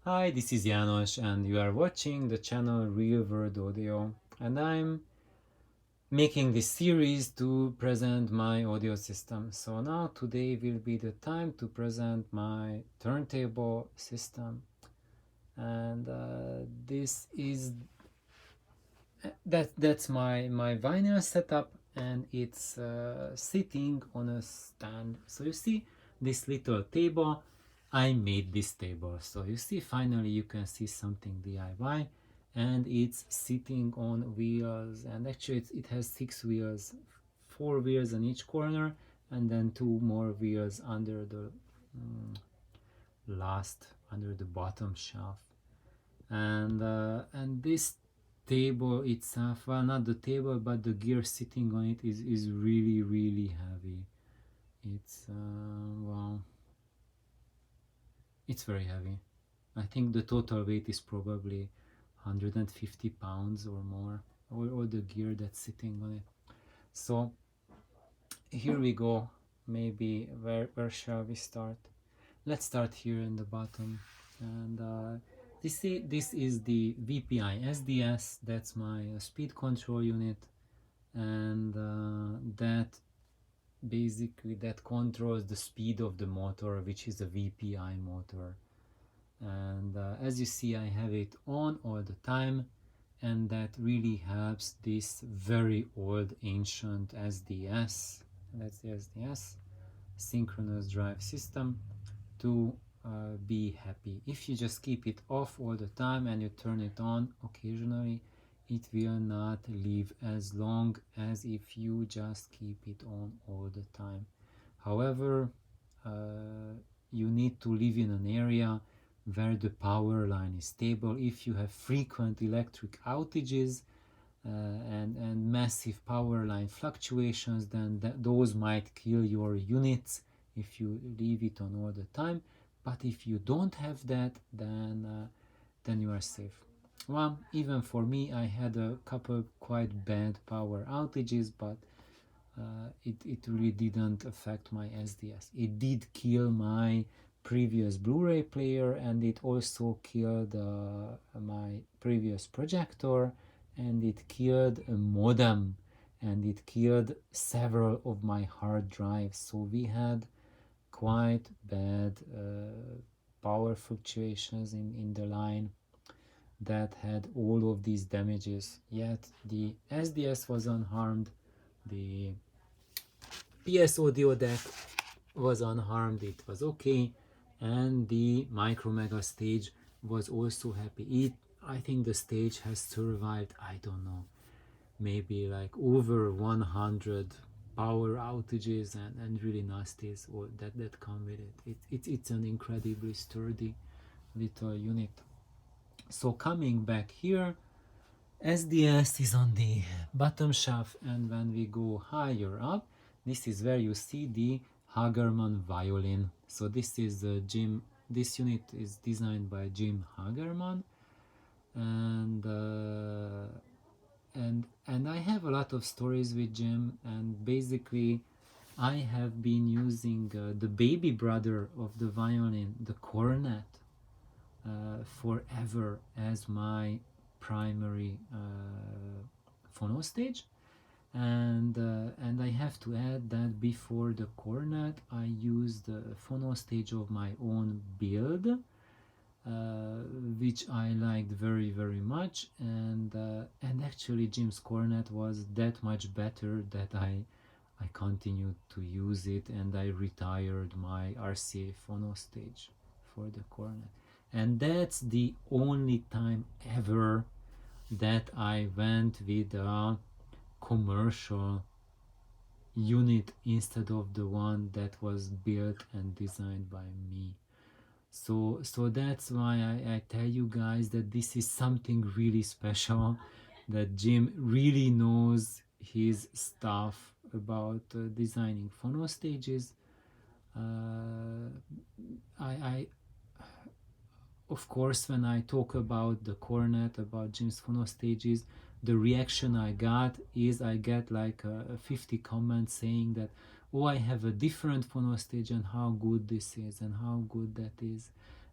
Hi, this is Janos and you are watching the channel Real World Audio, and I'm making this series to present my audio system. So now today will be the time to present my turntable system, and this is that's my vinyl setup, and it's sitting on a stand. So you see this little table. I made this table, so you see finally you can see something DIY, and it's sitting on wheels, and actually it has 6 wheels, 4 wheels on each corner, and then 2 more wheels under the last under the bottom shelf. And this table itself, well, not the table but the gear sitting on it, is really heavy. It's well, it's very heavy. I think the total weight is probably 150 pounds or more, all the gear that's sitting on it. So here we go. Maybe where shall we start? Let's start here in the bottom. And this is the VPI SDS. That's my speed control unit, and that basically that controls the speed of the motor, which is a VPI motor. And as you see, I have it on all the time, and that really helps this very old ancient SDS, that's the SDS, synchronous drive system, to be happy. If you just keep it off all the time and you turn it on occasionally, it will not live as long as if you just keep it on all the time. However, you need to live in an area where the power line is stable. If you have frequent electric outages and massive power line fluctuations, then those might kill your units if you leave it on all the time. But if you don't have that, then you are safe. Well, even for me, I had a couple quite bad power outages, but it really didn't affect my SDS. It did kill my previous Blu-ray player, and it also killed my previous projector, and it killed a modem, and it killed several of my hard drives. So we had quite bad power fluctuations in the line that had all of these damages. Yet the SDS was unharmed, the PS audio deck was unharmed, it was okay, and the Micro Mega stage was also happy. I think the stage has survived, I don't know, maybe like over 100 power outages and really nasties that come with it. It's an incredibly sturdy little unit. So coming back here, SDS is on the bottom shelf, and when we go higher up, this is where you see the Hagerman violin. So this is this unit is designed by Jim Hagerman, and and I have a lot of stories with Jim, and basically I have been using the baby brother of the violin, the cornet, forever as my primary phono stage. And I have to add that before the cornet I used the phono stage of my own build, which I liked very much, and actually Jim's cornet was that much better that I continued to use it, and I retired my RCA phono stage for the cornet. And that's the only time ever that I went with a commercial unit instead of the one that was built and designed by me. So that's why I tell you guys that this is something really special, that Jim really knows his stuff about designing phono stages. I of course, when I talk about the cornet, about Jim's phono stages, the reaction I got is I get like 50 comments saying that, oh, I have a different phono stage and how good this is and how good that is.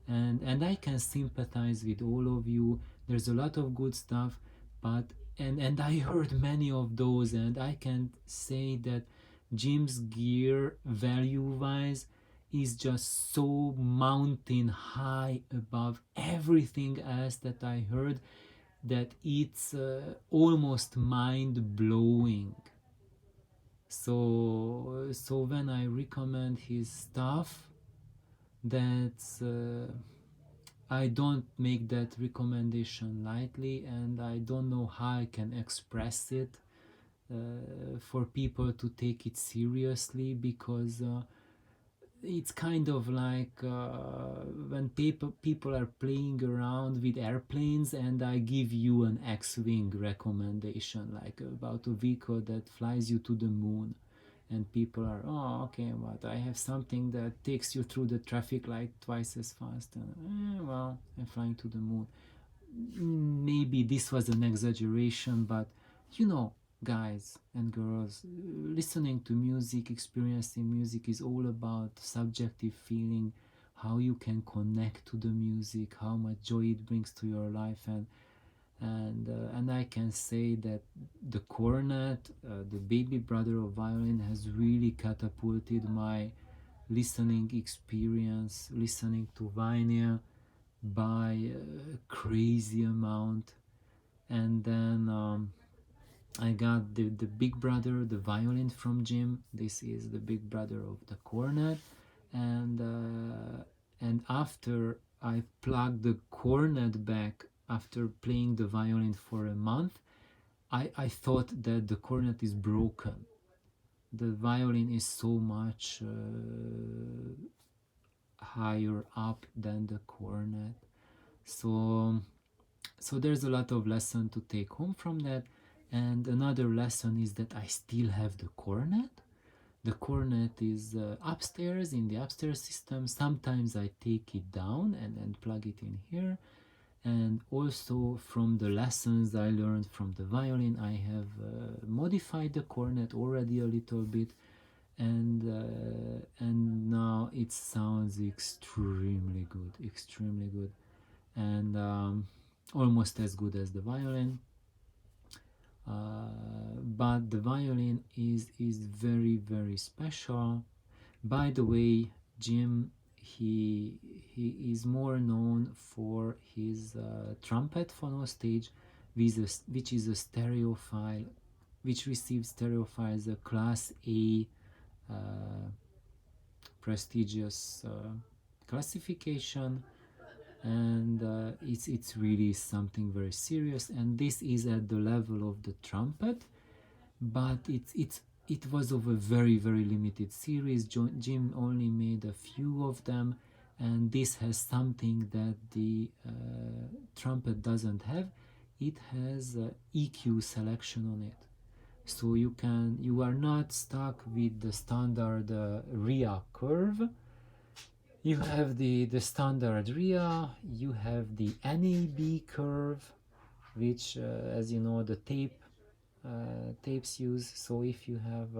and I can sympathize with all of you. There's a lot of good stuff, but and I heard many of those, and I can say that Jim's gear value wise is just so mountain high above everything else that I heard, that it's almost mind blowing. So when I recommend his stuff, that's I don't make that recommendation lightly, and I don't know how I can express it for people to take it seriously, because it's kind of like when people are playing around with airplanes and I give you an X-wing recommendation, like about a vehicle that flies you to the moon, and people are, oh, okay, but I have something that takes you through the traffic light twice as fast, and well, I'm flying to the moon. Maybe this was an exaggeration, but you know, guys and girls, listening to music, experiencing music is all about subjective feeling, how you can connect to the music, how much joy it brings to your life, and I can say that the cornet, the baby brother of violin, has really catapulted my listening experience, listening to vinyl, by a crazy amount. And then I got the big brother, the violin from Jim. This is the big brother of the cornet, and after I plugged the cornet back after playing the violin for a month, I thought that the cornet is broken. The violin is so much higher up than the cornet. So there's a lot of lesson to take home from that. And another lesson is that I still have the cornet. The cornet is upstairs in the upstairs system. Sometimes I take it down and plug it in here. And also from the lessons I learned from the violin, I have modified the cornet already a little bit, and now it sounds extremely good, and almost as good as the violin. But the violin is very special. By the way, Jim, he is more known for his trumpet phono stage, which is a stereophile, which receives stereophiles, a class A prestigious classification, and it's really something very serious. And this is at the level of the trumpet, but it was of a very limited series. Jim only made a few of them, and this has something that the trumpet doesn't have. It has EQ selection on it, so you are not stuck with the standard RIA curve. You have the standard RIA, you have the NAB curve, which as you know, the tapes use. So if you have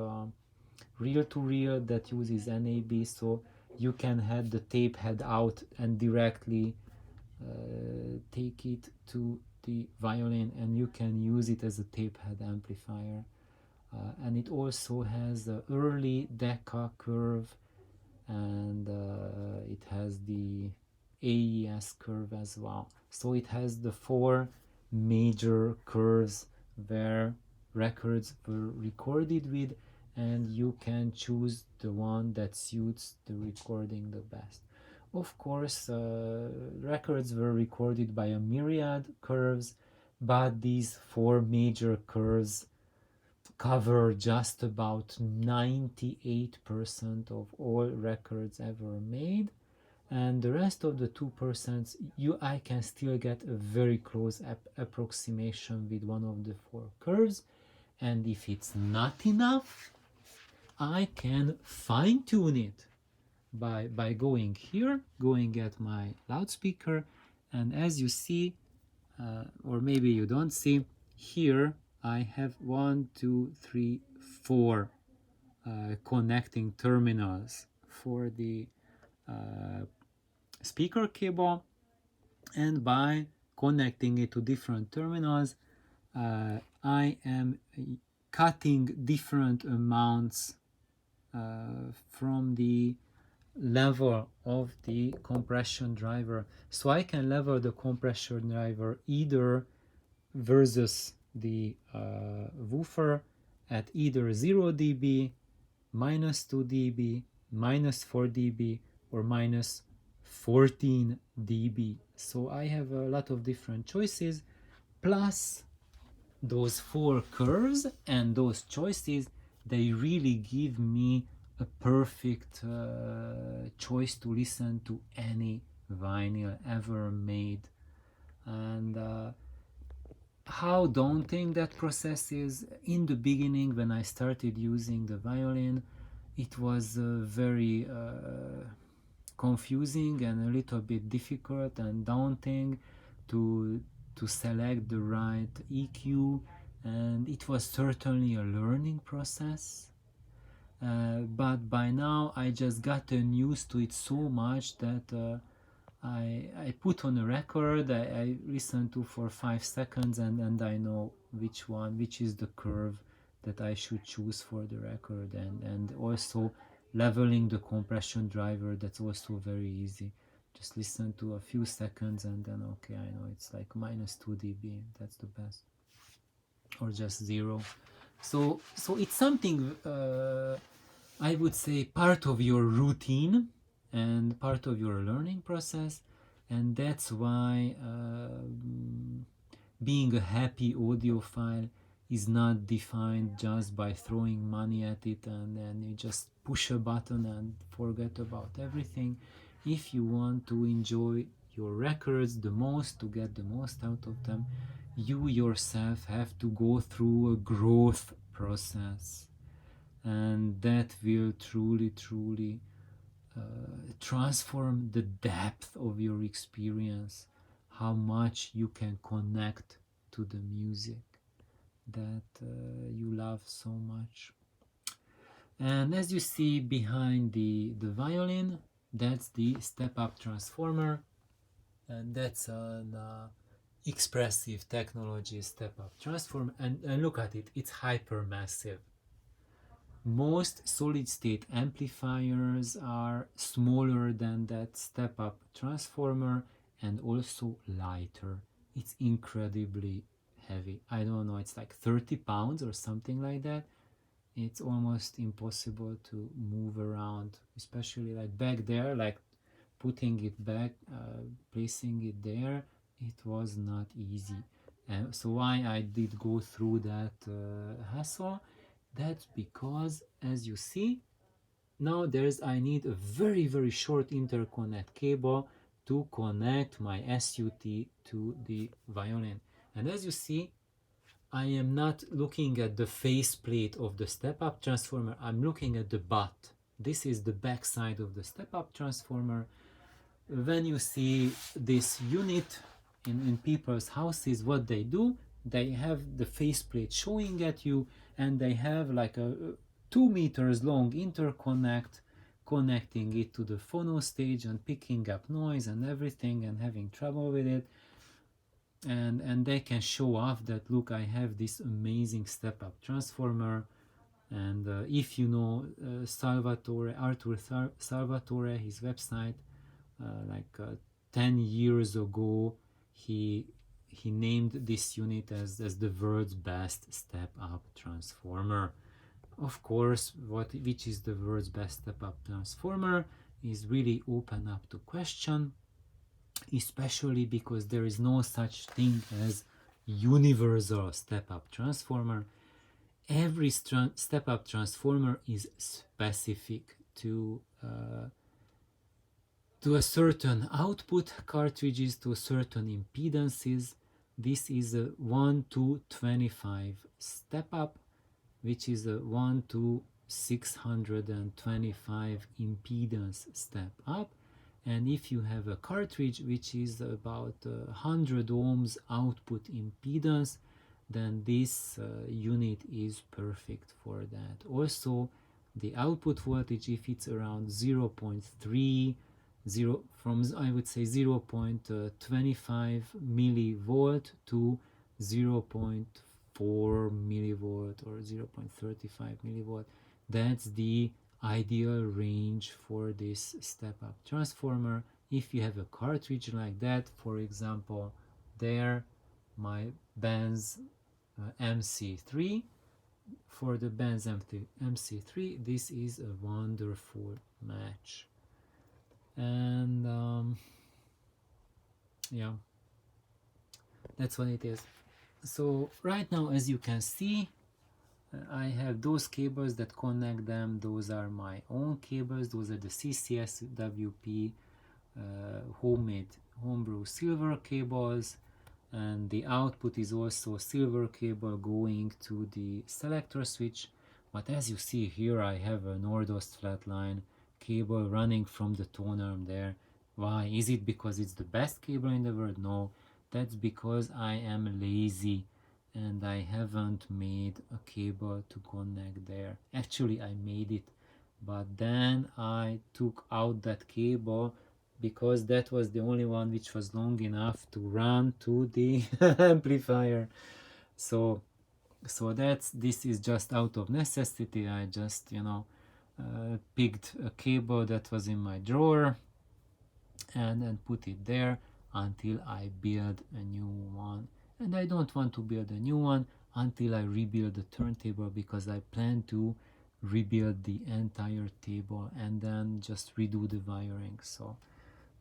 reel to reel that uses NAB, so you can have the tape head out and directly take it to the violin, and you can use it as a tape head amplifier. And it also has the early Decca curve, and it has the AES curve as well. So it has the four major curves where records were recorded with, and you can choose the one that suits the recording the best. Of course, records were recorded by a myriad curves, but these four major curves cover just about 98% of all records ever made, and the rest of the 2% I can still get a very close approximation with one of the four curves. And if it's not enough, I can fine-tune it by going here, going at my loudspeaker, and as you see, or maybe you don't see, here I have 1, 2, 3, 4 connecting terminals for the speaker cable, and by connecting it to different terminals, I am cutting different amounts from the level of the compression driver. So I can level the compression driver either versus the woofer at either 0 dB, minus 2 dB, minus 4 dB, or minus 14 dB. So I have a lot of different choices, plus those four curves and those choices, they really give me a perfect choice to listen to any vinyl ever made. And how daunting that process is. In the beginning, when I started using the violin, it was very confusing and a little bit difficult and daunting to select the right EQ, and it was certainly a learning process. But by now I just gotten used to it so much that I put on a record, I listen to for 5 seconds, and I know which is the curve that I should choose for the record, and also leveling the compression driver, that's also very easy. Just listen to a few seconds and then okay, I know it's like minus 2 dB, that's the best, or just 0. So it's something I would say part of your routine and part of your learning process, and that's why being a happy audiophile is not defined just by throwing money at it and then you just push a button and forget about everything. If you want to enjoy your records the most, to get the most out of them, you yourself have to go through a growth process, and that will truly transform the depth of your experience, how much you can connect to the music that you love so much. And as you see behind the violin, that's the step-up transformer, and that's an expressive technology step-up transformer, and look at it, it's hyper massive. Most solid-state amplifiers are smaller than that step-up transformer and also lighter. It's incredibly heavy. I don't know, it's like 30 pounds or something like that. It's almost impossible to move around, especially like back there, like putting it back, placing it there, it was not easy. And so why I did go through that hassle, that's because, as you see, now I need a very short interconnect cable to connect my SUT to the violin. And as you see, I am not looking at the faceplate of the step-up transformer, I'm looking at the butt. This is the back side of the step-up transformer. When you see this unit in people's houses, what they do, they have the faceplate showing at you, and they have like a 2 meters long interconnect connecting it to the phono stage and picking up noise and everything and having trouble with it. And they can show off that, look, I have this amazing step-up transformer. And if you know Arthur Salvatore, his website, 10 years ago, he named this unit as the world's best step-up transformer. Of course, which is the world's best step-up transformer is really open up to question, especially because there is no such thing as universal step-up transformer. Every step-up transformer is specific to a certain output cartridges, to certain impedances. This is a 1 to 25 step-up, which is a 1 to 625 impedance step-up. And if you have a cartridge which is about 100 ohms output impedance, then this unit is perfect for that. Also, the output voltage, if it's around 0.3, I would say 0.25 millivolt to 0.4 millivolt or 0.35 millivolt. That's the ideal range for this step-up transformer. If you have a cartridge like that, for example, there, my Benz MC3, for the Benz MC3, this is a wonderful match. And yeah, that's what it is. So right now, as you can see, I have those cables that connect them. Those are my own cables. Those are the CCSWP homemade homebrew silver cables, and the output is also silver cable going to the selector switch. But as you see here, I have a Nordost flatline cable running from the tonearm there. Why? Is it because it's the best cable in the world? No, that's because I am lazy and I haven't made a cable to connect there. Actually, I made it, but then I took out that cable because that was the only one which was long enough to run to the amplifier. So this is just out of necessity. I just picked a cable that was in my drawer and put it there until I build a new one. And I don't want to build a new one until I rebuild the turntable, because I plan to rebuild the entire table and then just redo the wiring. So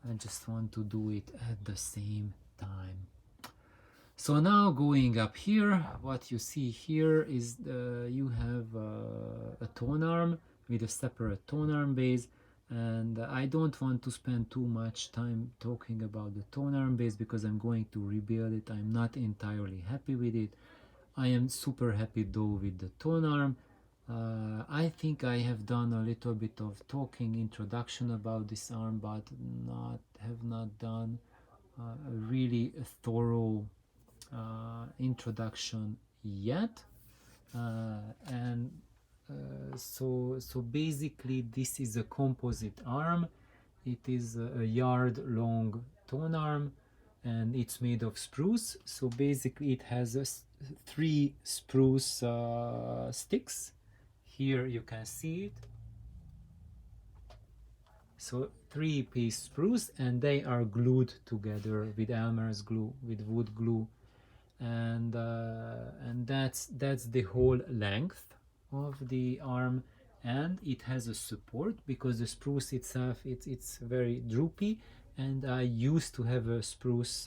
I just want to do it at the same time. So now going up here, what you see here is you have a tonearm with a separate tonearm base, and I don't want to spend too much time talking about the tonearm base because I'm going to rebuild it. I'm not entirely happy with it. I am super happy though with the tonearm. I think I have done a little bit of talking introduction about this arm, but have not done a really thorough introduction yet. So basically this is a composite arm. It is a yard long tonearm and it's made of spruce. So basically it has 3 spruce sticks. Here you can see it. So 3-piece spruce, and they are glued together with Elmer's glue, with wood glue, and that's the whole length of the arm. And it has a support because the spruce itself it's very droopy, and I used to have a spruce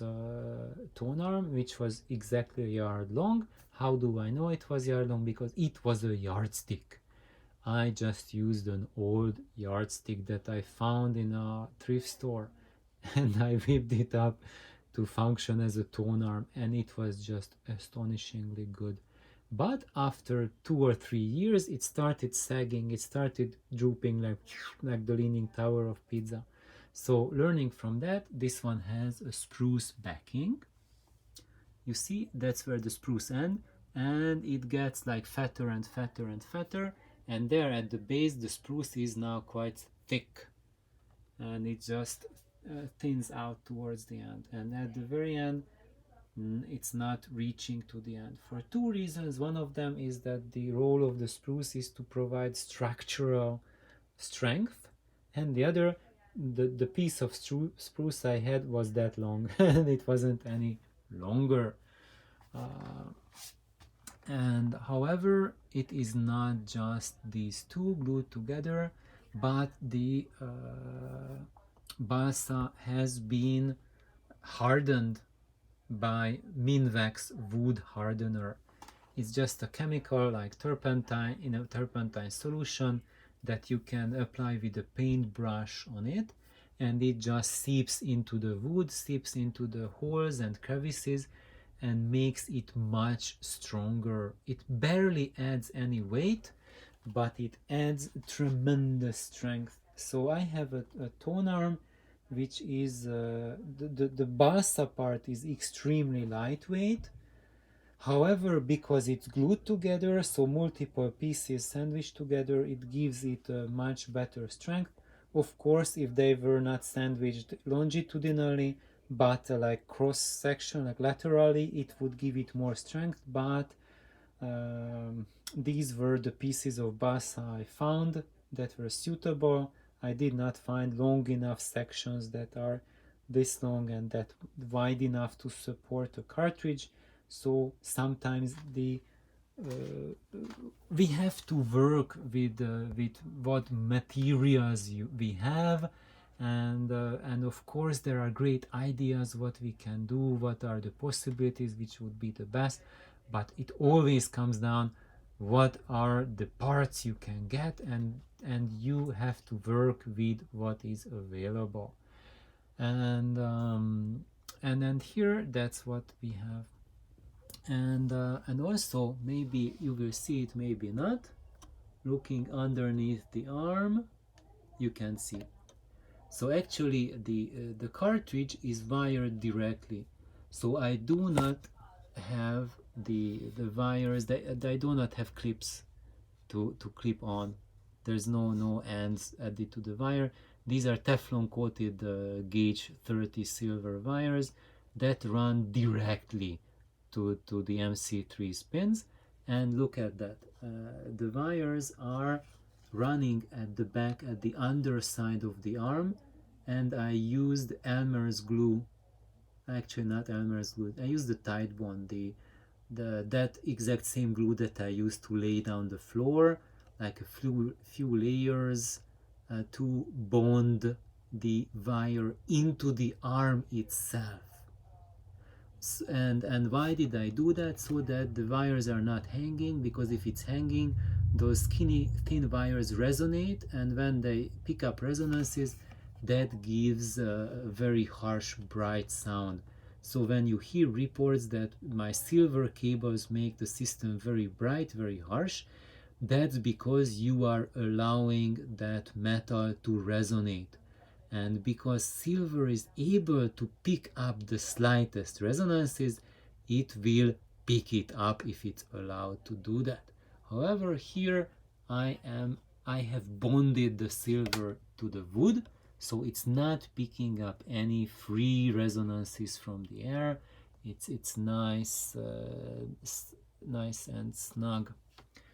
tonearm which was exactly a yard long. How do I know it was yard long? Because it was a yardstick. I just used an old yardstick that I found in a thrift store and I whipped it up to function as a tonearm, and it was just astonishingly good. But after 2 or 3 years it started sagging, it started drooping like the Leaning Tower of Pisa. So learning from that, this one has a spruce backing. You see, that's where the spruce ends, and it gets like fatter and fatter and fatter, and there at the base the spruce is now quite thick, and it just thins out towards the end, and at the very end it's not reaching to the end for 2 reasons. One of them is that the role of the spruce is to provide structural strength, and the other, the piece of spruce I had was that long and it wasn't any longer. And however, it is not just these two glued together, but the balsa has been hardened by Minwax wood hardener. It's just a chemical like turpentine in a turpentine solution that you can apply with a paintbrush on it, and it just seeps into the wood, seeps into the holes and crevices, and makes it much stronger. It barely adds any weight, but it adds tremendous strength. So I have a tonearm which is the balsa part is extremely lightweight. However, because it's glued together, so multiple pieces sandwiched together, it gives it a much better strength. Of course, if they were not sandwiched longitudinally, but like cross section, like laterally, it would give it more strength. But these were the pieces of bassa I found that were suitable. I did not find long enough sections that are this long and that wide enough to support a cartridge. So sometimes we have to work with what materials we have, and of course there are great ideas what we can do, what are the possibilities, which would be the best, but it always comes down what are the parts you can get, and you have to work with what is available, and then here that's what we have. And also maybe you will see it, maybe not. Looking underneath the arm, you can see. So actually the cartridge is wired directly. So I do not have the wires, I do not have clips to clip on. There's no ends added to the wire. These are Teflon coated gauge 30 silver wires that run directly to the MC3 pins. And look at that. The wires are running at the back, at the underside of the arm, and I used Elmer's glue. Actually, not Elmer's glue. I used the Tide Bond, that exact same glue that I used to lay down the floor, like a few layers to bond the wire into the arm itself. And why did I do that? So that the wires are not hanging, because if it's hanging, those skinny thin wires resonate, and when they pick up resonances, that gives a very harsh bright sound. So when you hear reports that my silver cables make the system very bright, very harsh, that's because you are allowing that metal to resonate. And because silver is able to pick up the slightest resonances, it will pick it up if it's allowed to do that. However, here I have bonded the silver to the wood, so it's not picking up any free resonances from the air. It's nice, nice and snug.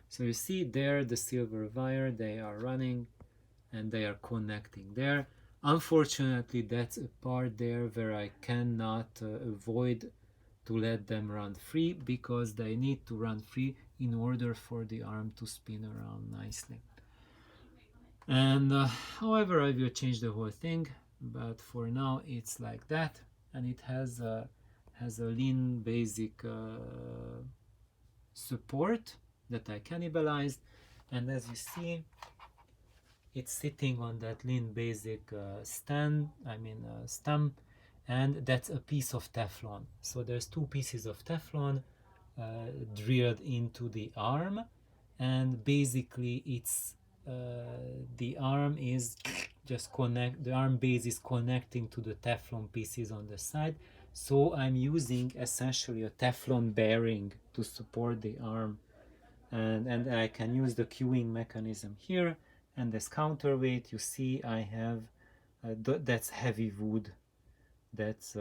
So you see there the silver wire, they are running and they are connecting there. Unfortunately, that's a part there where I cannot avoid to let them run free, because they need to run free in order for the arm to spin around nicely. And however, I will change the whole thing, but for now it's like that, and it has a lean basic support that I cannibalized, and as you see, it's sitting on that lean basic stem, and that's a piece of Teflon. So there's two pieces of Teflon drilled into the arm, and basically it's the arm is just the arm base is connecting to the Teflon pieces on the side. So I'm using essentially a Teflon bearing to support the arm, and I can use the cueing mechanism here. And this counterweight, you see I have that's heavy wood, that's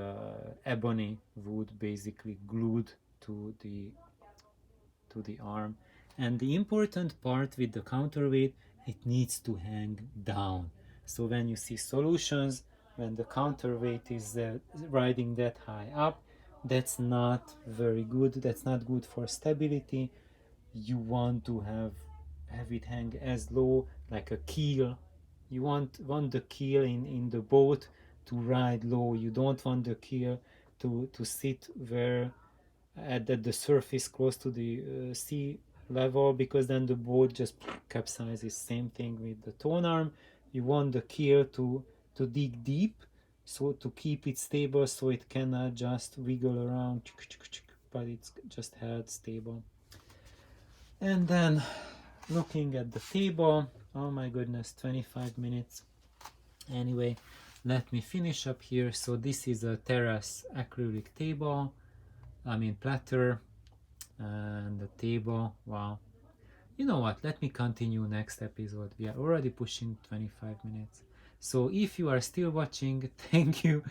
ebony wood, basically glued to the arm. And the important part with the counterweight, it needs to hang down. So when you see solutions, when the counterweight is riding that high up, that's not very good. That's not good for stability. You want to have it hang as low, like a keel. You want the keel in the boat to ride low. You don't want the keel to sit where at the surface close to the sea level, because then the boat just capsizes. Same thing with the tonearm. You want the keel to dig deep, so to keep it stable, so it cannot just wiggle around, but it's just held stable. And then looking at the table, oh my goodness, 25 minutes. Anyway, let me finish up here. So this is a terrace acrylic table, platter, and the table. Wow. You know what, let me continue next episode. We are already pushing 25 minutes. So if you are still watching, thank you.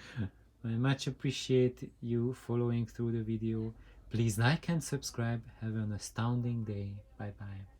I much appreciate you following through the video. Please like and subscribe. Have an astounding day. Bye bye.